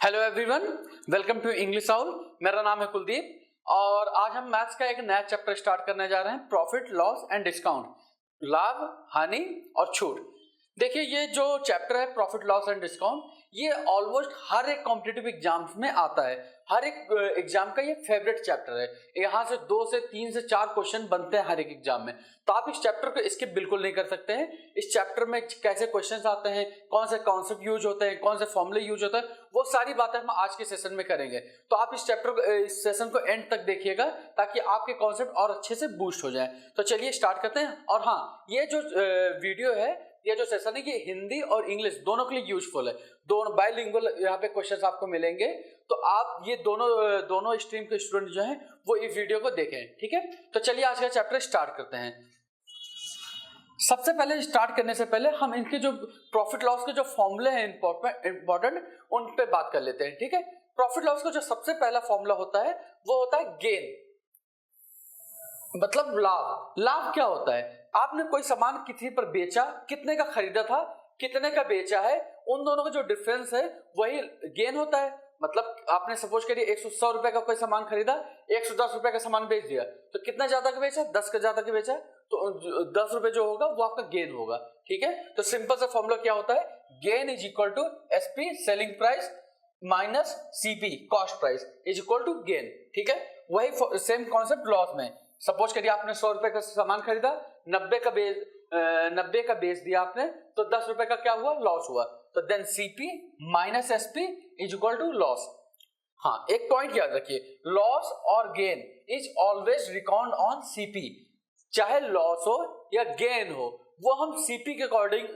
Hello everyone, welcome to English owl. मेरा नाम है कुलदीप और आज हम मैथ्स का एक नया चैप्टर स्टार्ट करने जा रहे हैं, प्रॉफिट लॉस एंड डिस्काउंट, लाभ हानि और छूट। देखिए, ये जो चैप्टर है प्रॉफिट लॉस एंड डिस्काउंट, ये ऑलमोस्ट हर एक कॉम्पिटिटिव एग्जाम्स में आता है। हर एक एग्जाम का ये फेवरेट चैप्टर है। यहाँ से 2 से 3 से 4 क्वेश्चन बनते हैं हर एक एग्जाम में, तो आप इस चैप्टर को स्किप बिल्कुल नहीं कर सकते हैं। इस चैप्टर में कैसे क्वेश्चंस आते हैं, कौन से कॉन्सेप्ट यूज होते हैं, कौन से फॉर्मूले यूज होते हैं, वो सारी बातें हम आज के सेशन में करेंगे। तो आप इस चैप्टर को, इस सेशन को एंड तक देखिएगा ताकि आपके कॉन्सेप्ट और अच्छे से बूस्ट हो जाए। तो चलिए स्टार्ट करते हैं। और हाँ, ये जो वीडियो है, ये जो सेशन है, ये हिंदी और इंग्लिश दोनों के लिए यूजफुल है। दोनों बाइलिंगुअल यहाँ पे क्वेश्चंस आपको मिलेंगे, तो आप ये दोनों स्ट्रीम के स्टूडेंट जो हैं वो इस वीडियो को देखें। ठीक है, तो चलिए आज का चैप्टर स्टार्ट करते हैं। सबसे पहले स्टार्ट करने से पहले हम इनके जो प्रॉफिट लॉस के जो फॉर्मूले हैं इंपॉर्टेंट, उन पे बात कर लेते हैं। ठीक है, प्रॉफिट लॉस का जो सबसे पहला फॉर्मूला होता है वो होता है गेन, मतलब लाभ। लाभ क्या होता है? आपने कोई सामान किसी पर बेचा, कितने का खरीदा था, कितने का बेचा है, उन दोनों का जो डिफरेंस है वही गेन होता है। मतलब आपने सपोज करिए 100 रुपए का कोई सामान खरीदा, 110 रुपए का सामान बेच दिया, तो कितना ज्यादा का बेचा? 10 का ज्यादा का बेचा, तो 10 रुपए जो होगा वो आपका गेन होगा। ठीक है, तो सिंपल सा फॉर्मूला क्या होता है? Gain is equal to SP selling price minus CP cost price is equal to gain. ठीक है, वही सेम कॉन्सेप्ट लॉस में। सपोज करिए आपने 100 रुपए का सामान खरीदा, 90 का बेच दिया आपने, तो 10 रुपए का क्या हुआ? लॉस हुआ। तो then CP minus SP is equal to loss. हाँ, एक पॉइंट याद रखिए, लॉस और gain is always record on CP. चाहे लॉस हो या गेन हो, वो हम सीपी के अकॉर्डिंग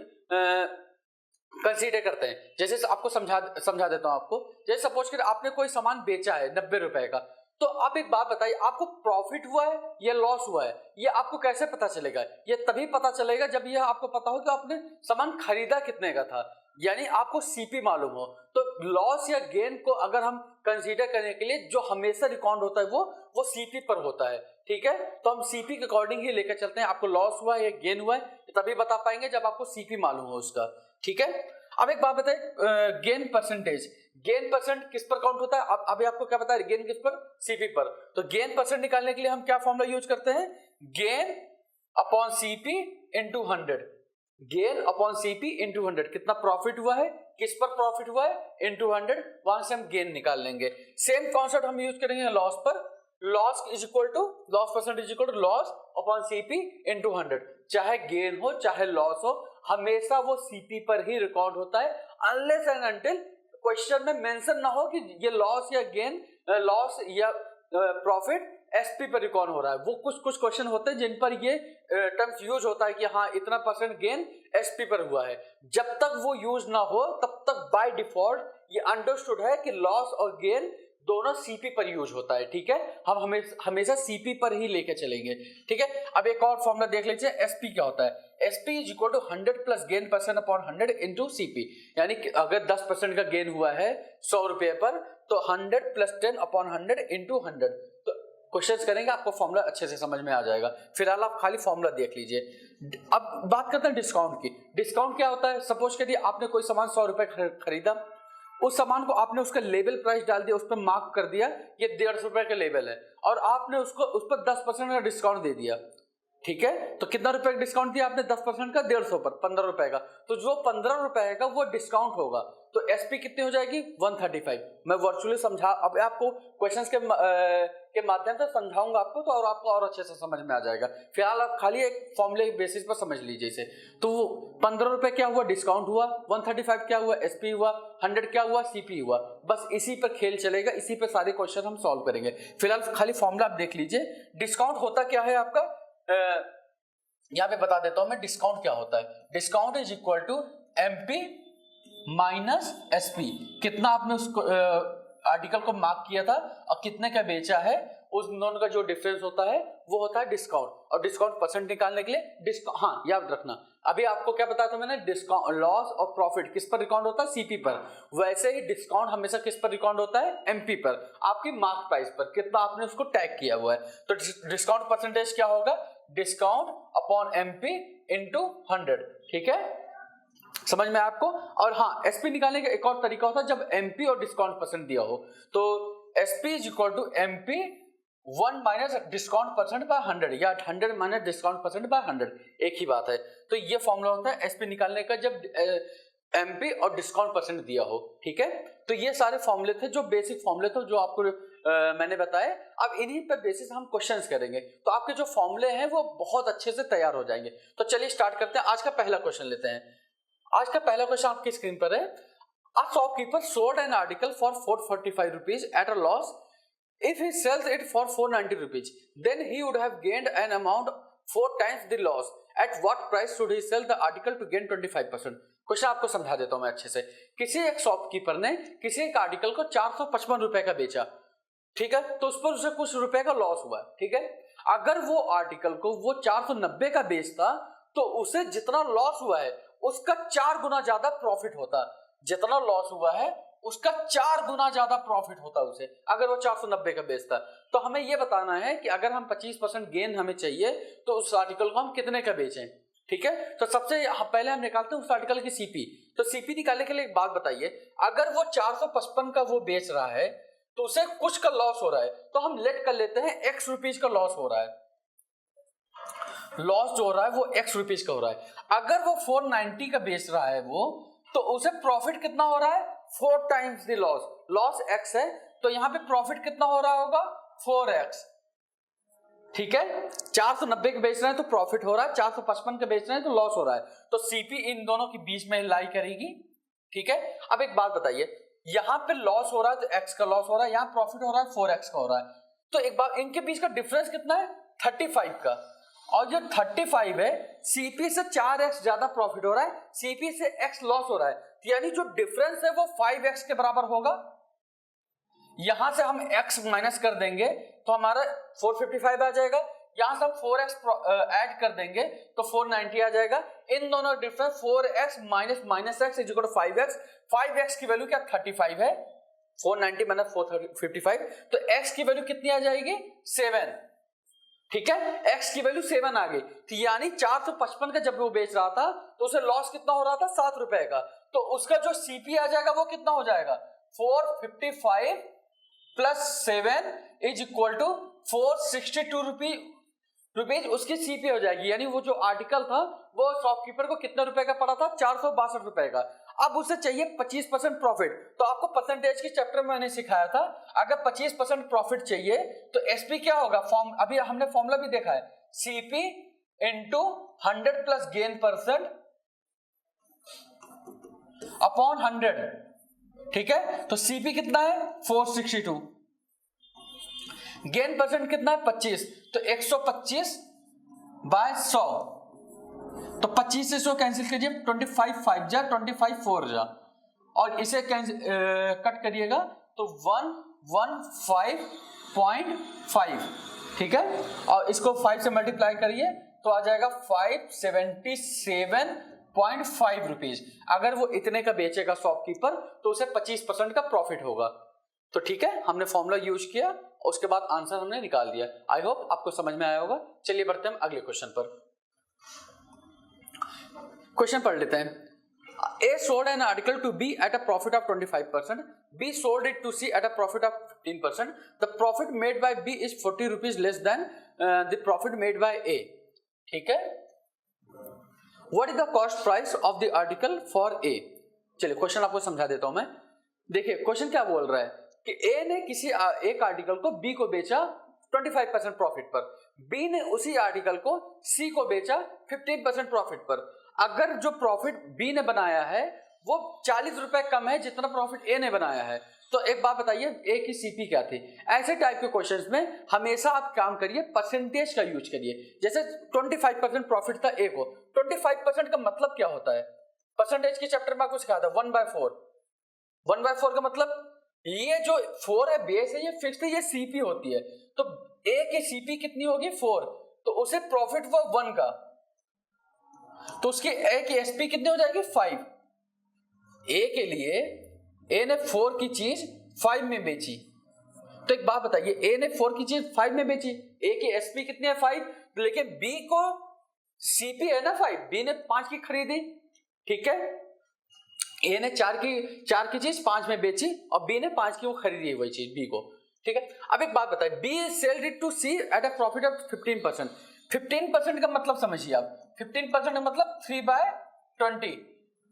कंसीडर करते हैं। जैसे आपको समझा देता हूं आपको। जैसे सपोज करिए आपने कोई सामान बेचा है 90 रुपए का, तो आप एक बात बताइए, आपको प्रॉफिट हुआ है या लॉस हुआ है? ये आपको कैसे पता चलेगा? ये तभी पता चलेगा जब ये आपको पता हो कि आपने सामान खरीदा कितने का था, यानी आपको सीपी मालूम हो। तो लॉस या गेन को अगर हम कंसीडर करने के लिए जो हमेशा रिकॉर्ड होता है वो सीपी पर होता है। ठीक है, तो हम सीपी के अकॉर्डिंग ही लेकर चलते हैं। आपको लॉस हुआ है या गेन हुआ है तभी बता पाएंगे जब आपको सीपी मालूम हो उसका। ठीक है, अब एक बात बताइए, गेन परसेंटेज, गेन परसेंट किस पर काउंट होता है? अब अभी आपको क्या पता है, गेन किस पर? सीपी पर। तो गेन परसेंट निकालने के लिए हम क्या फॉर्मूला यूज करते हैं? Gain upon CP into 100। Gain upon CP into 100, कितना प्रॉफिट हुआ है, किस पर प्रॉफिट हुआ है, इंटू 100, वहां से हम गेन निकाल लेंगे। सेम कॉन्सेप्ट हम यूज करेंगे लॉस पर। Loss is equal to loss percent is equal to loss upon CP into 100। चाहे गेन हो चाहे लॉस हो, हमेशा वो सीपी पर ही रिकॉर्ड होता है, अनलेस एंड अनटिल क्वेश्चन में मेंशन ना हो कि ये लॉस या गेन, लॉस या प्रॉफिट एसपी पर रिकॉर्ड हो रहा है। वो कुछ क्वेश्चन होते हैं जिन पर ये टर्म्स यूज होता है कि हाँ इतना परसेंट गेन एसपी पर हुआ है। जब तक वो यूज ना हो तब तक बाय डिफॉल्ट ये अंडरस्टूड है कि लॉस और गेन दोनों सीपी पर यूज होता है। ठीक है, हम हमेशा सीपी पर ही लेके चलेंगे। ठीक है, अब एक और फॉर्मूला देख लीजिए, एसपी क्या होता है? SP is equal to 100 plus gain percent upon 100 into CP. यानी कि अगर 10% का गेन हुआ है 100 रुपए पर, तो 100 प्लस 10 अपॉन 100 इंटू 100। तो क्वेश्चन करेंगे, आपको फॉर्मूला अच्छे से समझ में आ जाएगा। फिलहाल आप खाली फॉर्मूला देख लीजिए। अब बात करते हैं डिस्काउंट की। डिस्काउंट क्या होता है? सपोज करिए आपने कोई सामान 100 रुपए खरीदा, उस सामान को आपने उसका लेबल प्राइस डाल दिया, उस पर मार्क कर दिया ये 150 रुपए का लेबल है, और आपने उसको उस पर 10% का डिस्काउंट दे दिया। ठीक है, तो कितना रुपए का डिस्काउंट दिया आपने? 10% का 150 पर 15 रुपए का। तो जो 15 रुपए का वो डिस्काउंट होगा, तो एसपी कितनी हो जाएगी? 135। मैं वर्चुअली समझा, अब आपको क्वेश्चंस के माध्यम से समझाऊंगा आपको, तो और आपको और अच्छे से समझ में आ जाएगा। फिलहाल आप खाली एक फॉर्मूले बेसिस पर समझ लीजिए इसे। तो 15 रुपए क्या हुआ? डिस्काउंट हुआ। 135 क्या हुआ? एसपी हुआ। 100 क्या हुआ? सीपी हुआ। बस इसी पर खेल चलेगा, इसी पर सारे क्वेश्चन हम सॉल्व करेंगे। फिलहाल खाली फॉर्मूला आप देख लीजिए। डिस्काउंट होता क्या है आपका? यहां पे बता देता हूं मैं डिस्काउंट क्या होता है। Discount is equal to MP minus SP. कितना आपने उस आर्टिकल को मार्क किया था और कितने का बेचा है, उस दोनों का जो डिफरेंस होता है वो होता है डिस्काउंट। और डिस्काउंट परसेंट निकालने के लिए हाँ याद रखना, अभी आपको क्या बताया था मैंने, डिस्काउंट लॉस और प्रॉफिट किस पर रिकॉर्ड होता है? सीपी पर। वैसे ही डिस्काउंट हमेशा किस पर रिकॉर्ड होता है? एमपी पर, आपकी मार्क प्राइस पर, कितना आपने उसको टैग किया हुआ है। तो डिस्काउंट परसेंटेज क्या होगा? Discount upon MP into 100। ठीक है, समझ में आपको। और हाँ, एसपी निकालने का एक और तरीका होता है जब एमपी और डिस्काउंट परसेंट दिया हो, तो SP is equal to MP 1 minus discount percent by 100 या 100 माइनस डिस्काउंट परसेंट बाय 100, एक ही बात है। तो ये फॉर्मूला होता है एसपी निकालने का जब एमपी और डिस्काउंट परसेंट दिया हो, ठीक है। तो ये सारे फॉर्मूले थे जो बेसिक फॉर्मूले थे जो आपको मैंने बताए। अब इन्हीं पे बेसिस हम क्वेश्चंस करेंगे, तो आपके जो फॉर्मूले हैं वो बहुत अच्छे से तैयार हो जाएंगे। तो चलिए स्टार्ट करते हैं। आज का पहला क्वेश्चन लेते हैं। आज का पहला क्वेश्चन आपकी स्क्रीन पर है। A shopkeeper sold an article for 445 rupees at a loss. If he sells it for 490 rupees, then he would have gained an amount 4 times the loss. At what price should he sell the article to gain 25%? Question आपको समझा देता हूं मैं अच्छे से। किसी एक shopkeeper ने किसी एक आर्टिकल को 455 रुपए का बेचा, ठीक है, तो उस पर उसे कुछ रुपए का लॉस हुआ, ठीक है। अगर वो आर्टिकल को वो 490 का बेचता तो उसे जितना लॉस हुआ है उसका 4 गुना ज्यादा प्रॉफिट होता। जितना लॉस हुआ है उसका 4 गुना ज्यादा प्रॉफिट होता उसे, अगर वो 490 का बेचता। तो हमें ये बताना है कि अगर हम 25% गेन हमें चाहिए तो उस आर्टिकल को हम कितने का बेचें, ठीक है। तो सबसे पहले हम निकालते हैं उस आर्टिकल की सीपी। तो सीपी निकालने के लिए एक बात बताइए, अगर वो 455 का वो बेच रहा है तो उसे कुछ का लॉस हो रहा है, तो हम लेट कर लेते हैं x रुपीज का लॉस हो रहा है। लॉस जो हो रहा है वो x रुपीज का हो रहा है। अगर वो 490 का बेच रहा है वो, तो उसे प्रॉफिट कितना हो रहा है, 4 times the loss. Loss x है तो यहां पे प्रॉफिट कितना हो रहा होगा, 4x, ठीक है। 490 के बेच रहे हैं तो प्रॉफिट हो रहा है, 455 के बेच रहे हैं तो लॉस हो रहा है। तो सीपी इन दोनों के बीच में लाई करेगी, ठीक है। अब एक बात बताइए, यहां पे लॉस हो रहा है तो x का लॉस हो रहा है, यहां प्रॉफिट हो रहा है 4x का हो रहा है। तो एक बात, इनके बीच का डिफरेंस कितना है, 35 का। और जो 35 है, सीपी से 4x ज्यादा प्रॉफिट हो रहा है, सीपी से x लॉस हो रहा है, यानी जो डिफरेंस है वो 5x के बराबर होगा। यहां से हम x माइनस कर देंगे तो हमारा 455 आ जाएगा, यहां से हम 4x ऐड कर देंगे तो 490 आ जाएगा। इन दोनों difference 4x minus minus x is equal to 5x। 5x की वैल्यू क्या 35 है, 490 माइनस 455, तो x की वैल्यू कितनी आ जाएगी, 7, ठीक है। x की वैल्यू 7 आ गई, तो यानी 455 का जब वो बेच रहा था तो उसे लॉस कितना हो रहा था, 7 रुपए का। तो उसका जो सीपी आ जाएगा वो कितना हो जाएगा, 455 plus 7 is equal to 462 rupees उसकी सीपी हो जाएगी। यानी वो जो आर्टिकल था वो शॉपकीपर को कितने रुपए का पड़ा था, 462 रुपए का। अब उसे चाहिए 25% प्रॉफिट। तो आपको परसेंटेज के चैप्टर में मैंने सिखाया था, अगर 25% प्रॉफिट चाहिए तो एसपी क्या होगा, फॉर्म अभी हमने फॉर्मूला भी देखा है, CP into 100 plus gain percent upon 100, ठीक है। तो सीपी कितना है 462, गेन परसेंट कितना है 25, तो 125 बाय 100, तो 25 से 100 कैंसिल कीजिए, 25 5 जा 25 4 जा, और इसे कट करिएगा तो 115.5, ठीक है। और इसको 5 से मल्टीप्लाई करिए तो आ जाएगा 577.5 रुपीज। अगर वो इतने का बेचेगा शॉपकीपर तो उसे 25% का प्रॉफिट होगा। तो ठीक है, हमने फॉर्मूला यूज किया, उसके बाद आंसर हमने निकाल दिया। आई होप आपको समझ में आया होगा। चलिए बढ़ते हैं अगले क्वेश्चन पर। क्वेश्चन पढ़ लेते हैं। A sold an article to B at a profit of 25%. B sold it to C at a profit of 15%. The profit made by B is 40 rupees less than the profit made by A. ठीक है। What is the cost price of the article for A? चलिए question आपको समझा देता हूं मैं। देखिए question क्या बोल रहा है कि A ने किसी एक आर्टिकल को B को बेचा 25% प्रॉफिट पर, B ने उसी आर्टिकल को C को बेचा 15% प्रॉफिट पर। अगर जो प्रॉफिट B ने बनाया है वो 40 रुपए कम है जितना प्रॉफिट A ने बनाया है, तो एक बात बताइए A की सीपी क्या थी। ऐसे टाइप के क्वेश्चंस में हमेशा आप काम करिए, परसेंटेज का यूज करिए। जैसे 25% प्रॉफिट था A को, 25% का मतलब क्या होता है, परसेंटेज के चैप्टर में आपको सिखाया था 1/4। 1/4 का मतलब ये जो 4 है बेस है, ये फिक्स्ड है, ये सीपी होती है। तो A की सीपी कितनी होगी 4, तो उसे प्रॉफिट वो 1 का, तो उसकी A की एसपी कितनी हो जाएगी 5। A के लिए A ने 4 की चीज 5 में बेची, तो एक बात बताइए A ने 4 की चीज 5 में बेची, A की एसपी कितनी है 5, लेकिन B को सीपी है ना 5, B ने 5 की खरीदी, ठीक है। ए ने 4 की चीज 5 में बेची और बी ने 5 की वो खरीदी वही चीज बी को, ठीक है। अब एक बात बताइए, B sold it to C at a profit of 15%। 15% का मतलब समझिए आप, 15% का मतलब 3/20,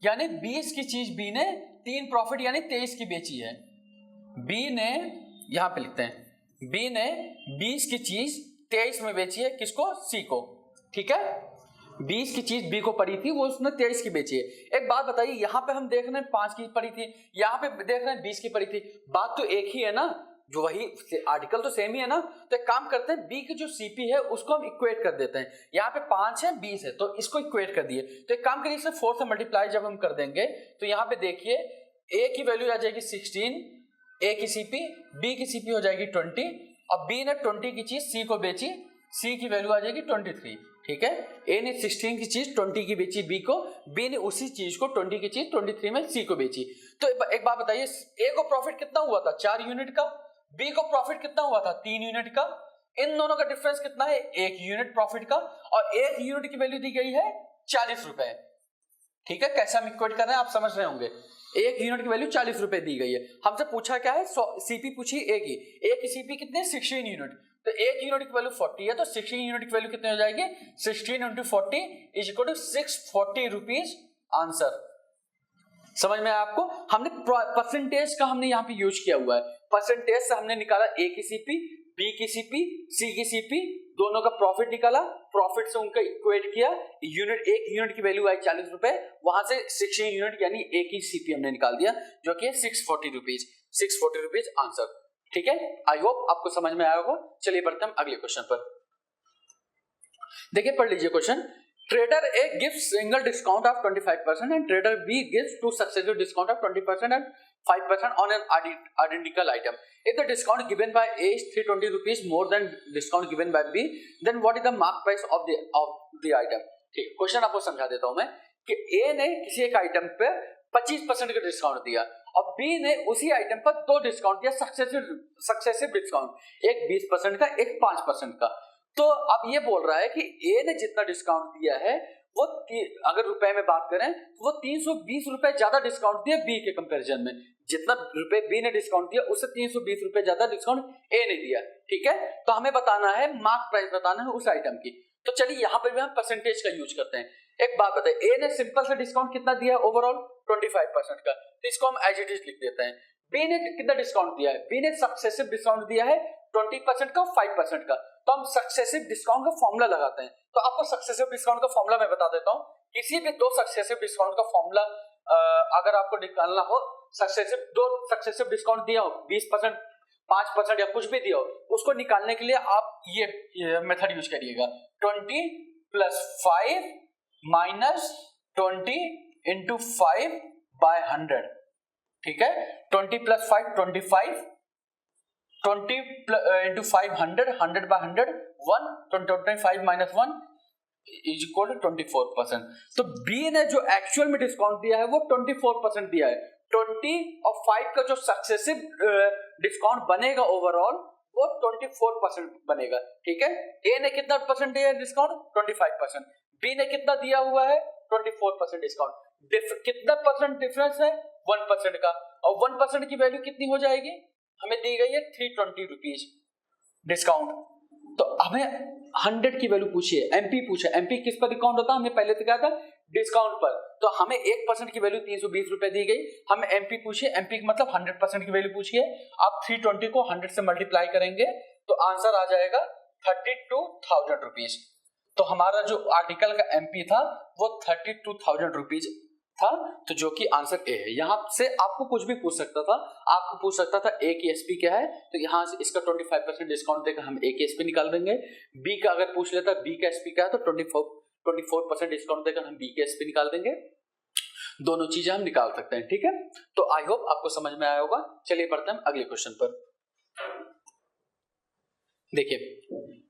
यानी 20 की चीज बी ने 3 प्रॉफिट यानी 23 की बेची है। बी ने, यहां पे लिखते हैं, बी ने 20 की चीज 23 में बेची है, किसको? सी को, ठीक है। 20 की चीज बी को पड़ी थी, वो उसने 23 की बेची है। एक बात बताइए, यहां पे हम देख रहे हैं 5 की पड़ी थी, यहां पे देख रहे हैं 20 की पड़ी थी, बात तो एक ही है ना, जो वही आर्टिकल तो सेम ही है ना। तो एक काम करते हैं, बी की जो सीपी है उसको हम इक्वेट कर देते हैं। यहाँ पे 5 है 20 है तो इसको इक्वेट कर दिए। तो एक काम करिए, इसे 4 से मल्टीप्लाई जब हम कर देंगे तो यहाँ पे देखिए ए की वैल्यू आ जाएगी 16, ए की सीपी, बी की सीपी हो जाएगी 20, और बी ने 20 की चीज सी को बेची, सी की वैल्यू आ जाएगी 23, ठीक है। ए ने 16 की चीज 20 की बेची बी को, बी ने उसी चीज को 20 की चीज 23 में सी को बेची। तो एक बात बताइए, ए को प्रॉफिट कितना हुआ था? 4 यूनिट का। बी को प्रॉफिट कितना हुआ था? 3 यूनिट का। इन दोनों का डिफरेंस कितना है? 1 यूनिट प्रॉफिट का, और 1 यूनिट की वैल्यू दी गई है 40 रुपए, ठीक है। कैसे हम इक्वेट कर रहे हैं आप समझ रहे होंगे। 1 यूनिट की वैल्यू 40 रुपए दी गई है, हमसे पूछा क्या है? सीपी पूछी ए की सीपी कितने? 16 यूनिट। तो 1 यूनिट की वैल्यू 40 है, तो 16 यूनिट की वैल्यू कितनी हो जाएगी? 16 × 40 is equal to 640 rupees. Answer समझ में आया आपको? हमने परसेंटेज का हमने यहाँ पे यूज किया हुआ है। परसेंटेज से हमने निकाला ए की सीपी, बी की सीपी, सी की सीपी, दोनों का प्रॉफिट निकाला, प्रॉफिट से उनका इक्वेट किया, यूनिट 1 यूनिट की वैल्यू आई 40 रुपए, वहां से 16 यूनिट यानी ए की सीपी हमने निकाल दिया जो कि है 640 रुपीज। 640 रुपीज आंसर, ठीक है। आई होप आपको समझ में आया होगा। चलिए बढ़ते हैं हम अगले क्वेश्चन पर। देखिए पढ़ लीजिए question. Trader A gives single discount of 25% and trader B gives two successive discount of 20% and 5% on an identical item. If the discount given by A is 320 rupees more than discount given by B, then what is the mark price of the item? ठीक, question आपको समझा देता हूं मैं कि A ने किसी एक आइटम पे 25% का डिस्काउंट दिया और B ने उसी आइटम पर 2 डिस्काउंट दिया, सक्सेसिव डिस्काउंट, एक 20% का, एक 5% का। तो अब ये बोल रहा है कि A ने जितना डिस्काउंट दिया है वो अगर रुपए में बात करें तो वो 320 रुपए ज्यादा डिस्काउंट दिया बी के कंपैरिजन में। जितना रुपए बी ने डिस्काउंट दिया उससे 320 रुपए ज्यादा डिस्काउंट ए ने दिया, ठीक है। तो हमें बताना है मार्क प्राइस, बताना है उस आइटम की। तो चलिए यहाँ पर भी हम परसेंटेज का यूज करते हैं। एक बात बताए, ए ने सिंपल सा डिस्काउंट कितना दिया है ओवरऑल? 25% का, तो इसको हम एज इट इज लिख देते हैं। बी ने कितना डिस्काउंट दिया है? बी ने सक्सेसिव डिस्काउंट दिया है 20% का, 5% का। तो हम सक्सेसिव डिस्काउंट का फॉर्मूला लगाते हैं। तो आपको सक्सेसिव डिस्काउंट का फॉर्मूला मैं बता देता हूं। किसी भी 2 सक्सेसिव डिस्काउंट का फॉर्मूला अगर आपको निकालना हो, दो सक्सेसिव डिस्काउंट दिया हो, 20%, 5% या कुछ भी दिया हो, उसको निकालने के लिए आप ये मेथड यूज करिएगा। 20 + 5 - 20 × 5/100, ठीक है। 20 + 5 25, 20 × 500, 100/100, 1, 25 - 1 इज इक्वल टू 24%। तो बी ने जो एक्चुअल में डिस्काउंट दिया है वो 24% दिया है। 20 और 5 का जो सक्सेसिव डिस्काउंट बनेगा ओवरऑल वो 24% बनेगा, ठीक है। ए ने कितना परसेंट दिया है डिस्काउंट? 25%। बी ने कितना दिया हुआ है? 24% डिस्काउंट। कितना परसेंट डिफरेंस है? 1% का, और 1% की वैल्यू कितनी हो जाएगी? हमें दी गई है 320 रुपीज डिस्काउंट। तो हमें 100 की वैल्यू पूछी है, एमपी पूछा। एमपी किस पर डिस्काउंट होता है? हमने पहले से कहा था डिस्काउंट पर। तो हमें 1% की वैल्यू 320 रुपए दी गई, हमें एमपी पूछिए, एमपी का मतलब 100% की वैल्यू पूछिए। आप 320 को 100 से मल्टीप्लाई करेंगे तो आंसर आ जाएगा 32,000 रुपीज। तो हमारा जो आर्टिकल का एमपी था वो 32,000 रुपीज था, तो जो कि आंसर ए है। यहां से आपको कुछ भी पूछ सकता था, आपको पूछ सकता था ए की एसपी क्या है, तो यहां से इसका 25% डिस्काउंट देकर हम ए की एसपी निकाल देंगे। बी का अगर पूछ लेता बी का एसपी क्या है, तो 24% डिस्काउंट देकर हम बी की एसपी निकाल देंगे। दोनों चीजें हम निकाल सकते हैं, ठीक है। तो आई होप आपको समझ में आया होगा। चलिए बढ़ते हैं अगले क्वेश्चन पर। देखिए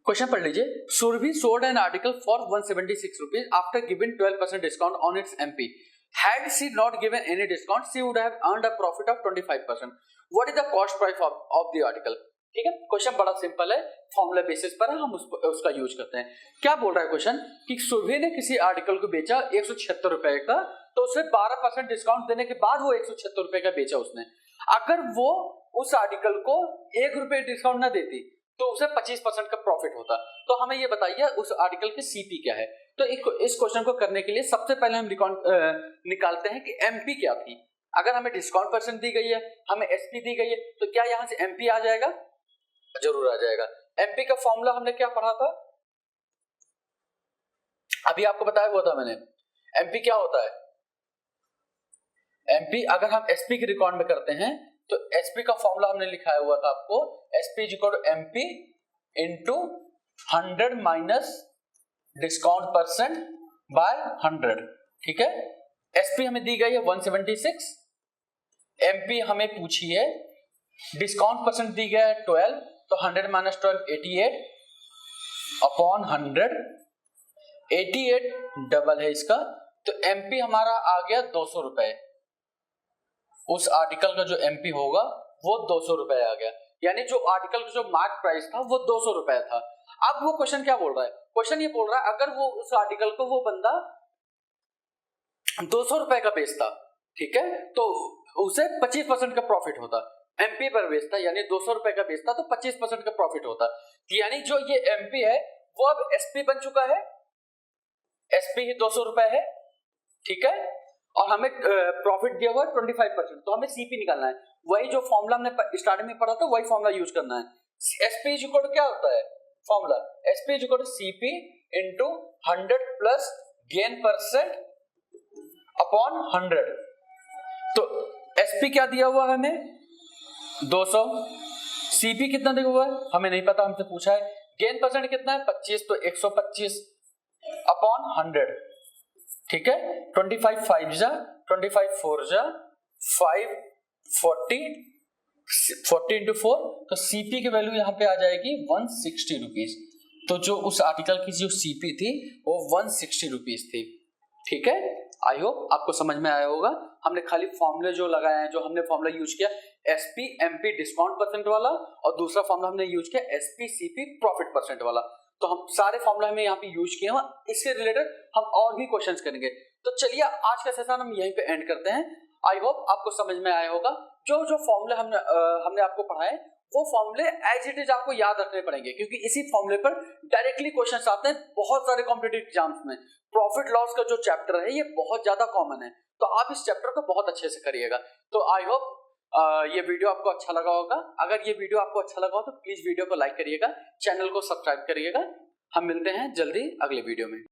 क्वेश्चन पढ़ लीजिए। Surabhi sold an article for 176 rupees after giving 12% discount on its MP. Had she not given any discount, she would have earned a profit of 25%. What is the cost price of the article? ठीक है, question बड़ा simple है, formula basis पर है, हम उसका use करते हैं। क्या बोल रहा है क्वेश्चन कि सुरभि ने किसी आर्टिकल को बेचा 176 रुपए का तो उसे 12% डिस्काउंट देने के बाद वो 176 रुपए का बेचा उसने। अगर वो उस आर्टिकल को 1 रुपए डिस्काउंट ना देती तो उसे 25% का प्रॉफिट होता। तो हमें ये बताइए उस आर्टिकल की सीपी क्या है। तो इस क्वेश्चन को करने के लिए सबसे पहले हम निकालते हैं कि एमपी क्या थी। अगर हमें डिस्काउंट परसेंट दी गई है, हमें एसपी दी गई है, तो क्या यहां से एमपी आ जाएगा? जरूर आ जाएगा। एमपी का फॉर्मूला हमने क्या पढ़ा था, अभी आपको बताया हुआ था मैंने। एमपी क्या होता है? एमपी अगर हम एसपी के रिकॉर्ड में करते हैं तो एसपी का फॉर्मूला हमने लिखाया हुआ था आपको, SP is equal to MP into 100 minus discount percent by 100। ठीक है, एसपी हमें दी गई है 176, एमपी हमें पूछी है, डिस्काउंट परसेंट दी गया है 12, तो 100 माइनस 12 88 अपॉन 100, 88 डबल है इसका, तो एमपी हमारा आ गया 200 रुपए। उस आर्टिकल का जो एमपी होगा वो 200 रुपए आ गया, यानी जो आर्टिकल का जो मार्क प्राइस था वो 200 रुपए था। अब वो क्वेश्चन क्या बोल रहा है? क्वेश्चन ये बोल रहा है अगर वो उस आर्टिकल को वो बंदा 200 रुपए का बेचता, ठीक है, तो उसे 25% का प्रॉफिट होता। एमपी पर बेचता यानी 200 रुपए का बेचता तो 25% का प्रॉफिट होता। यानी जो ये एमपी है वो अब एसपी बन चुका है, एसपी ही 200 रुपए है, ठीक है, और हमें प्रॉफिट दिया हुआ है 25%, तो हमें सीपी निकालना है। वही जो फॉर्मूला हमने स्टार्टिंग में पढ़ा था वही फॉर्मूला यूज करना है। एसपी इज इक्वल टू क्या होता है formula? SP is equal to CP into 100 plus gain percent upon 100। तो एसपी क्या दिया हुआ है हमें? 200। सीपी कितना दिया हुआ है हमें नहीं पता, हमसे पूछा है। गेन परसेंट कितना है? 25, तो 125 अपॉन 100। ठीक है, 25 5 जा 25 4 जा 5 40 इंटू 4, तो सीपी की वैल्यू यहाँ पे आ जाएगी 160 रुपीज। तो जो उस आर्टिकल की जो सीपी थी वो 160 रुपीज थी। ठीक है, आई होप आपको समझ में आया होगा। हमने खाली फॉर्मूले जो लगाए हैं, जो हमने फॉर्मूला यूज किया एसपी एमपी डिस्काउंट परसेंट वाला, और दूसरा फॉर्मूला हमने यूज किया एसपी सीपी प्रॉफिट परसेंट वाला। तो हम सारे फॉर्मूला हमें यहाँ पे यूज किए हैं, इससे रिलेटेड हम और भी क्वेश्चंस करेंगे। तो चलिए आज का सेशन हम यहीं पे एंड करते हैं। आई होप आपको समझ में आया होगा। जो जो फॉर्मूले हमने आपको पढ़ाए वो फॉर्मूले एज इट इज आपको याद रखने पड़ेंगे, क्योंकि इसी फॉर्मूले पर डायरेक्टली क्वेश्चंस आते हैं बहुत सारे कॉम्पिटिटिव एग्जाम्स में। प्रॉफिट लॉस का जो चैप्टर है ये बहुत ज्यादा कॉमन है, तो आप इस चैप्टर को बहुत अच्छे से करिएगा। तो आई होप ये वीडियो आपको अच्छा लगा होगा। अगर ये वीडियो आपको अच्छा लगा हो तो प्लीज वीडियो को लाइक करिएगा, चैनल को सब्सक्राइब करिएगा। हम मिलते हैं जल्दी अगले वीडियो में।